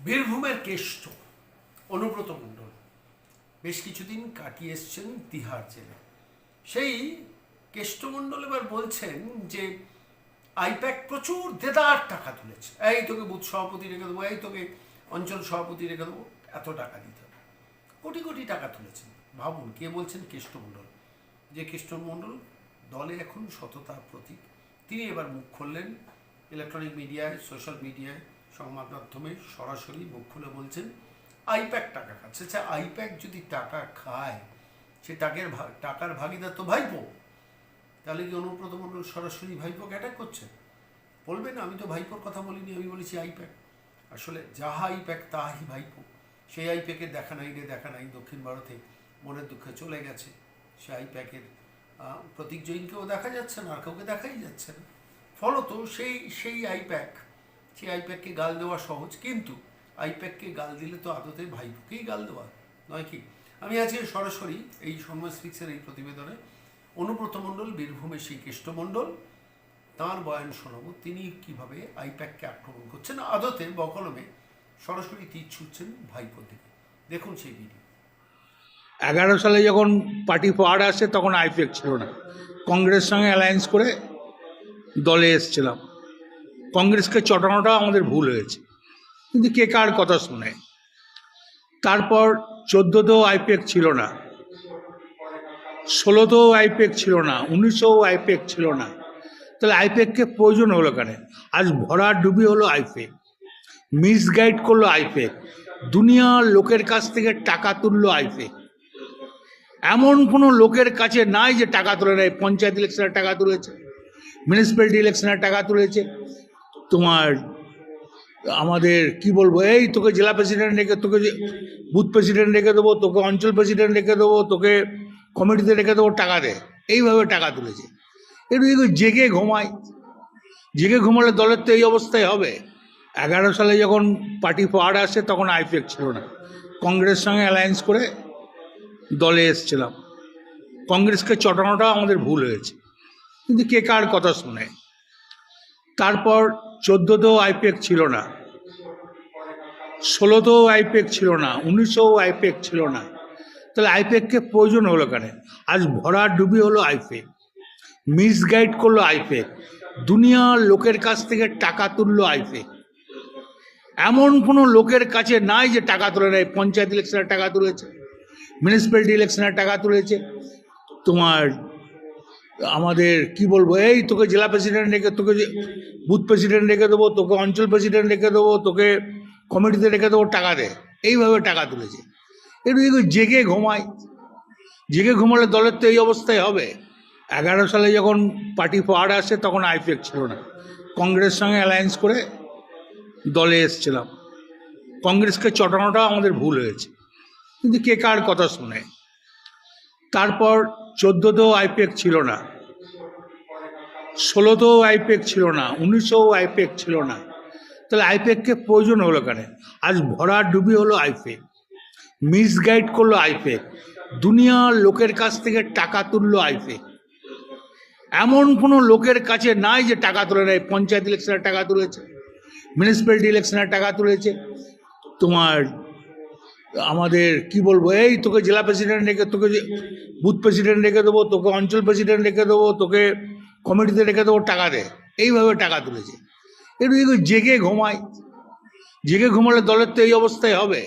বীরভূমের কেষ্ট অনুব্রত মণ্ডল বেশ কিছুদিন কাটিয়ে এসছেন তিহার জেলে। সেই কেষ্টমণ্ডল এবার বলছেন যে আইপ্যাক প্রচুর দেদার টাকা তুলেছে, এই তোকে বুথ সভাপতি রেখে দেবো, এই তোকে অঞ্চল সভাপতি রেখে দেবো, এত টাকা দিতে হবে। কোটি কোটি টাকা তুলেছেন। ভাবুন, কে বলছেন? কেষ্টমণ্ডল। যে কেষ্টমণ্ডল দলে এখন সততার প্রতীক, তিনি এবার মুখ খুললেন ইলেকট্রনিক মিডিয়ায়, সোশ্যাল মিডিয়ায়, সংবাদ মাধ্যমে সরাসরি মুখ খুলে বলছেন আইপ্যাক টাকা খাচ্ছে। আচ্ছা, আইপ্যাক যদি টাকা খায়, সে টাকার ভাগিদার তো ভাইপো। তাহলে কি অনুব্রত মণ্ডল সরাসরি ভাইপোকে অ্যাটাক করছে? বলবেন আমি তো ভাইপোর কথা বলিনি, আমি বলেছি আইপ্যাক। আসলে যাহা আইপ্যাক তাহাই ভাইপো। সেই আইপ্যাকের দেখা নাই রে দেখা নাই, দক্ষিণ ভারতে মনের দুঃখে চলে গেছে। সে আইপ্যাকের প্রতীক জৈনকেও দেখা যাচ্ছে না, আর কাউকে দেখাই যাচ্ছে না। ফলত সেই আইপ্যাককে গাল দেওয়া সহজ, কিন্তু আইপ্যাককে গাল দিলে তো আদতে ভাইপোকেই গাল দেওয়া নয় কি? আমি আজকে সরাসরি এই সময় স্পিক্সের এই প্রতিবেদনে অনুব্রত মণ্ডল, বীরভূমের সেই কেষ্টমণ্ডল, তাঁর বয়ান শোনাবো। তিনি কিভাবে আইপ্যাককে আক্রমণ করছেন, আদতে বকলমে সরাসরি তীর ছুটছেন ভাইপোর দিকে। দেখুন সেই ভিডিও। 11 সালে যখন পার্টি পাওয়ার আসে তখন আইপ্যাক ছিল না, কংগ্রেস সঙ্গে অ্যালায়েন্স করে দলে এসেছিলাম। কংগ্রেসকে চটানোটা আমাদের ভুল হয়েছে, কিন্তু কে কার কথা শুনে। তারপর 14তেও আইপ্যাক ছিল না, 16তেও আইপ্যাক ছিল না, 1900ও আইপ্যাক ছিল না। তাহলে আইপ্যাককে প্রয়োজন হলো কেন? আজ ভরা ডুবি হলো আইপ্যাক, মিসগাইড করলো আইপ্যাক, দুনিয়ার লোকের কাছ থেকে টাকা তুললো আইপ্যাক। এমন কোনো লোকের কাছে নাই যে টাকা তুলে নেয়। পঞ্চায়েত ইলেকশনের টাকা তুলেছে, মিউনিসিপ্যালিটি ইলেকশনের টাকা তুলেছে, তোমার আমাদের কি বলবো, এই তোকে জেলা প্রেসিডেন্ট রেখে, তোকে বুথ প্রেসিডেন্ট রেখে দেবো, তোকে অঞ্চল প্রেসিডেন্ট রেখে দেবো, তোকে কমিটিতে রেখে দেবো, টাকা দে, এইভাবে টাকা তুলেছে। একটু জেগে ঘুমায়, জেগে ঘুমালে দলের তো এই অবস্থায় হবে। 11 সালে যখন পার্টি পাওয়ার আসে তখন আইপ্যাক ছিল না, কংগ্রেস সঙ্গে অ্যালায়েন্স করে দলে এসেছিলাম। কংগ্রেসকে চটানোটা আমাদের ভুল হয়েছে, কিন্তু কে কার কথা শুনে। তারপর 14তেও আইপ্যাক ছিল না, 16তেও আইপ্যাক ছিল না, 1900ও আইপ্যাক ছিল না। তাহলে আইপ্যাককে প্রয়োজন হলো কেন? আজ ভরা ডুবি হলো আইপ্যাক, মিসগাইড করলো আইপ্যাক, দুনিয়ার লোকের কাছ থেকে টাকা তুললো আইপ্যাক। এমন কোনো লোকের কাছে নাই যে টাকা তুলে নেয়। পঞ্চায়েত ইলেকশনের টাকা তুলেছে, মিউনিসিপ্যালিটি ইলেকশনের টাকা তুলেছে, তোমার আমাদের কি বলবো, এই তোকে জেলা প্রেসিডেন্ট রেখে, তোকে বুথ প্রেসিডেন্ট রেখে দেবো, তোকে অঞ্চল প্রেসিডেন্ট রেখে দেবো, তোকে কমিটিতে রেখে দেবো, টাকা দে, এইভাবে টাকা তুলেছে। একটু জেগে ঘুমায়, জেগে ঘুমালে দলের তো এই অবস্থায় হবে। 11 সালে যখন পার্টি পাওয়ার আসে তখন আইপ্যাক ছিল না, কংগ্রেস সঙ্গে অ্যালায়েন্স করে দলে এসেছিলাম। কংগ্রেসকে চটানোটা আমাদের ভুল হয়েছে, কিন্তু কে কার কথা শুনে। তারপর 14তেও আইপ্যাক ছিল না, 16তেও আইপ্যাক ছিল না, 1900ও আইপ্যাক ছিল না। তাহলে আইপ্যাককে প্রয়োজন হলো কেন? আজ ভরা ডুবি হলো আইপ্যাক, মিসগাইড করলো আইপ্যাক, দুনিয়ার লোকের কাছ থেকে টাকা তুললো আইপ্যাক। এমন কোনো লোকের কাছে নাই যে টাকা তুলে নেয়। পঞ্চায়েত ইলেকশনের টাকা তুলেছে, মিউনিসিপ্যালিটি ইলেকশনের টাকা তুলেছে, তোমার আমাদের কি বলবো, এই তোকে জেলা প্রেসিডেন্ট রেখে, তোকে বুথ প্রেসিডেন্ট রেখে দেবো, তোকে অঞ্চল প্রেসিডেন্ট রেখে দেবো, তোকে কমিটিতে রেখে দেবো, টাকা দে, এইভাবে টাকা তুলেছে। একটু জেগে ঘুমায়, জেগে ঘুমালে দলের তো এই অবস্থায় হবে।